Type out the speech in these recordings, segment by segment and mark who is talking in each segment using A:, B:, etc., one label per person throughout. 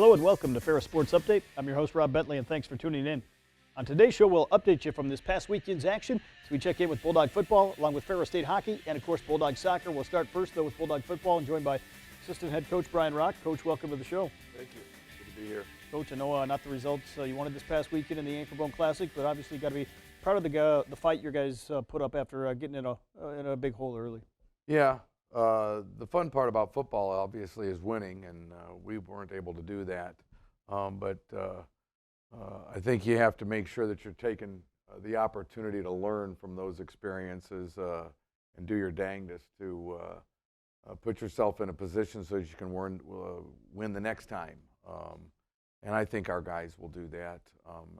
A: Hello and welcome to Ferris Sports Update. I'm your host, Rob Bentley, and thanks for tuning in. On today's show, we'll update you from this past weekend's action as we check in with Bulldog football, along with Ferris State hockey, and of course, Bulldog soccer. We'll start first, though, with Bulldog football, and joined by assistant head coach Brian Rock. Coach, welcome to the show.
B: Thank you. Good to be here.
A: Coach, I know not the results you wanted this past weekend in the Anchorbone Classic, but obviously you got to be proud of the fight your guys put up after getting in a big hole early.
B: Yeah. The fun part about football, obviously, is winning, and we weren't able to do that. But I think you have to make sure that you're taking the opportunity to learn from those experiences and do your dangest to put yourself in a position so that you can win the next time. And I think our guys will do that.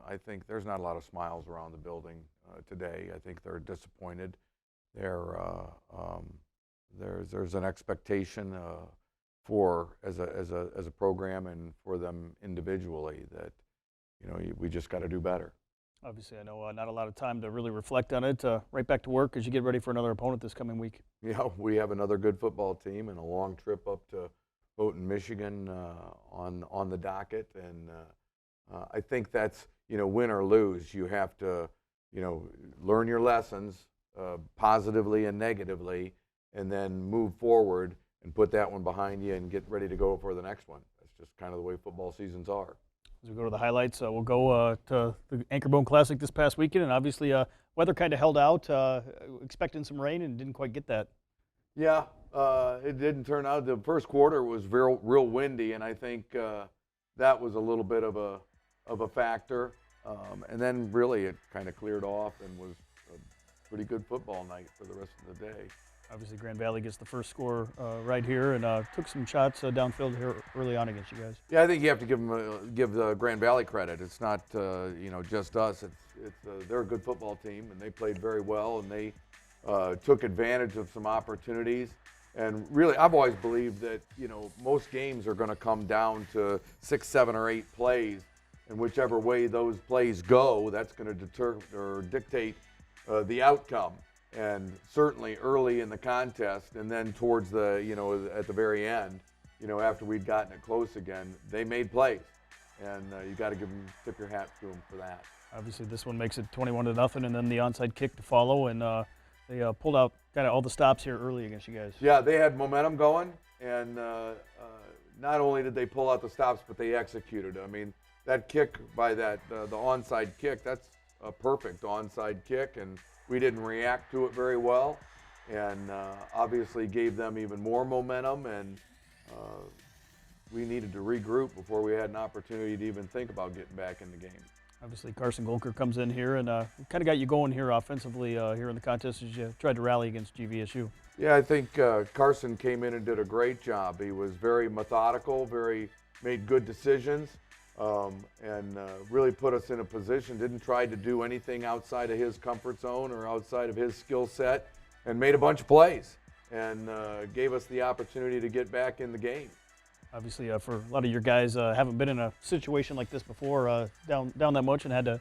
B: I think there's not a lot of smiles around the building today. I think they're disappointed. There's an expectation as a program and for them individually that we just got to do better.
A: Obviously, I know not a lot of time to really reflect on it. Right back to work as you get ready for another opponent this coming week.
B: Yeah, we have another good football team and a long trip up to Houghton, Michigan on the docket, and I think that's win or lose. You have to learn your lessons positively and negatively, and then move forward and put that one behind you and get ready to go for the next one. That's just kind of the way football seasons are.
A: As we go to the highlights, we'll go to the Anchorbone Classic this past weekend, and obviously weather kind of held out, expecting some rain, and didn't quite get that.
B: Yeah, it didn't turn out. The first quarter was real windy, and I think that was a little bit of a factor. And then really it kind of cleared off and was a pretty good football night for the rest of the day.
A: Obviously, Grand Valley gets the first score right here, and took some shots downfield here early on against you guys.
B: Yeah, I think you have to give Grand Valley credit. It's not just us. They're a good football team, and they played very well, and they took advantage of some opportunities. And really, I've always believed that most games are going to come down to 6, 7, or 8 plays, and whichever way those plays go, that's going to deter or dictate the outcome. And certainly early in the contest, and then towards the at the very end, after we'd gotten it close again, they made plays, and you got to tip your hat to them for that.
A: Obviously, this one makes it 21-0, and then the onside kick to follow, and they pulled out kind of all the stops here early against you guys.
B: Yeah, they had momentum going, and not only did they pull out the stops, but they executed. I mean, that kick by the onside kick, that's a perfect onside kick, and we didn't react to it very well, and obviously gave them even more momentum, and we needed to regroup before we had an opportunity to even think about getting back in the game.
A: Obviously, Carson Golker comes in here and kind of got you going here offensively here in the contest as you tried to rally against GVSU.
B: Yeah, I think Carson came in and did a great job. He was very methodical, made good decisions, and really put us in a position, didn't try to do anything outside of his comfort zone or outside of his skill set, and made a bunch of plays and gave us the opportunity to get back in the game.
A: Obviously, for a lot of your guys, haven't been in a situation like this before, down that much, and had to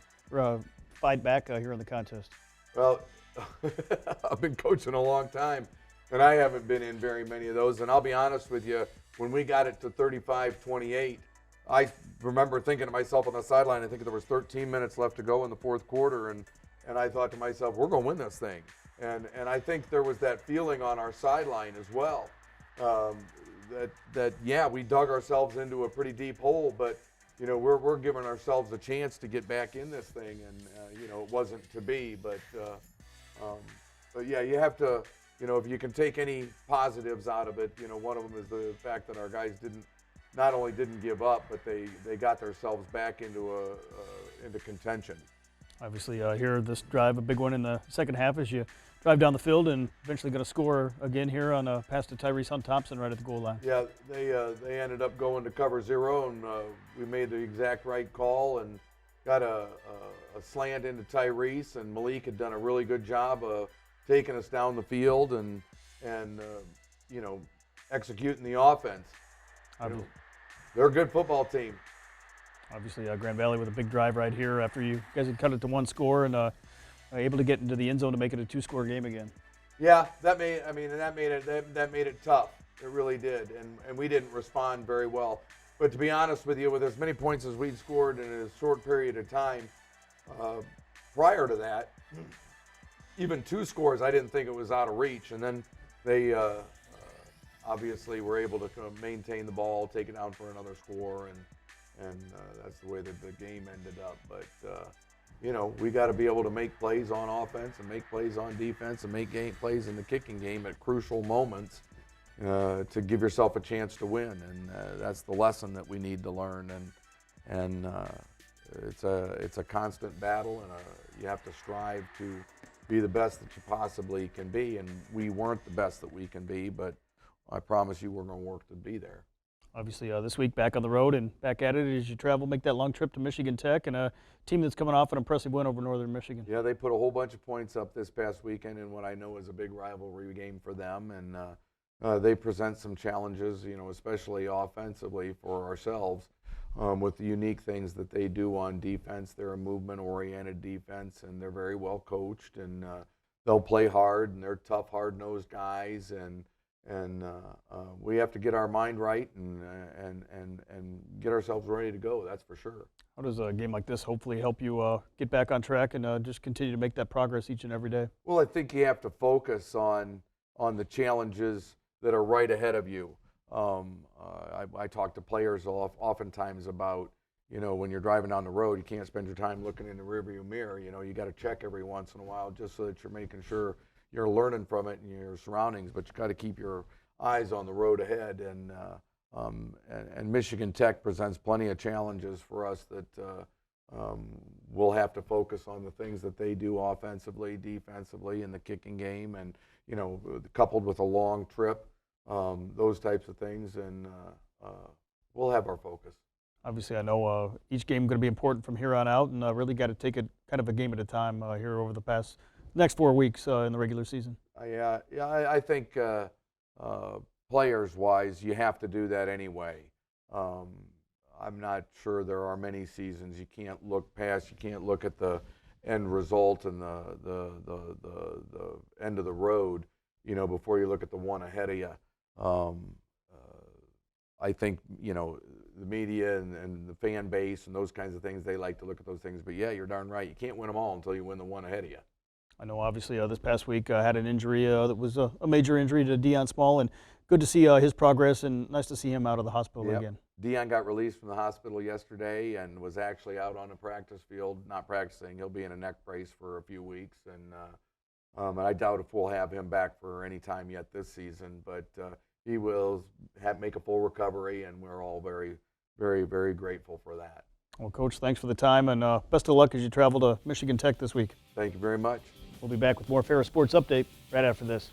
A: fight back here in the contest.
B: Well, I've been coaching a long time, and I haven't been in very many of those. And I'll be honest with you, when we got it to 35-28, I remember thinking to myself on the sideline, I think there was 13 minutes left to go in the fourth quarter, and I thought to myself, we're going to win this thing. And I think there was that feeling on our sideline as well, that yeah, we dug ourselves into a pretty deep hole, but we're giving ourselves a chance to get back in this thing, and it wasn't to be, but yeah, you have to, if you can take any positives out of it, one of them is the fact that our guys not only didn't give up, but they got themselves back into contention.
A: Obviously, here this drive, a big one in the second half as you drive down the field and eventually going to score again here on a pass to Tyrese Hunt-Thompson right at the goal line.
B: Yeah, they ended up going to cover 0, and we made the exact right call and got a slant into Tyrese, and Malik had done a really good job of taking us down the field and executing the offense. They're a good football team.
A: Obviously, Grand Valley with a big drive right here after you guys had cut it to 1 score and able to get into the end zone to make it a 2-score game again.
B: Yeah, that made it tough. It really did, and we didn't respond very well. But to be honest with you, with as many points as we'd scored in a short period of time, prior to that, even 2 scores, I didn't think it was out of reach. And then they obviously were able to maintain the ball, take it down for another score, and that's the way that the game ended up. But you know, we got to be able to make plays on offense and make plays on defense and make plays in the kicking game at crucial moments to give yourself a chance to win. And that's the lesson that we need to learn. And it's a constant battle, and you have to strive to be the best that you possibly can be. And we weren't the best that we can be, but I promise you we're going to work to be there.
A: Obviously, this week back on the road and back at it as you travel, make that long trip to Michigan Tech, and a team that's coming off an impressive win over Northern Michigan.
B: Yeah, they put a whole bunch of points up this past weekend in what I know is a big rivalry game for them, and they present some challenges, you know, especially offensively for ourselves with the unique things that they do on defense. They're a movement-oriented defense, and they're very well coached, and they'll play hard, and they're tough, hard-nosed guys, and we have to get our mind right and get ourselves ready to go. That's for sure.
A: How does a game like this hopefully help you get back on track and just continue to make that progress each and every day?
B: Well, I think you have to focus on the challenges that are right ahead of you. I talk to players oftentimes about, you know, when you're driving down the road, you can't spend your time looking in the rearview mirror. You know, you got to check every once in a while just so that you're making sure you're learning from it and your surroundings, but you got to keep your eyes on the road ahead. And Michigan Tech presents plenty of challenges for us that we'll have to focus on the things that they do offensively, defensively, in the kicking game, and you know, coupled with a long trip, those types of things, and we'll have our focus.
A: Obviously, I know each game is going to be important from here on out, and really got to take it kind of a game at a time here over the next 4 weeks in the regular season.
B: I think players-wise, you have to do that anyway. I'm not sure there are many seasons you can't look past. You can't look at the end result and the end of the road, you know, before you look at the one ahead of you. I think, you know, the media and the fan base and those kinds of things, they like to look at those things. But yeah, you're darn right. You can't win them all until you win the one ahead of you.
A: I know obviously this past week had an injury that was a major injury to Deion Small, and good to see his progress, and nice to see him out of the hospital again.
B: Deion got released from the hospital yesterday and was actually out on the practice field, not practicing. He'll be in a neck brace for a few weeks, and I doubt if we'll have him back for any time yet this season, but he will make a full recovery, and we're all very, very, very grateful for that.
A: Well, Coach, thanks for the time, and best of luck as you travel to Michigan Tech this week.
B: Thank you very much.
A: We'll be back with more Ferris Sports Update right after this.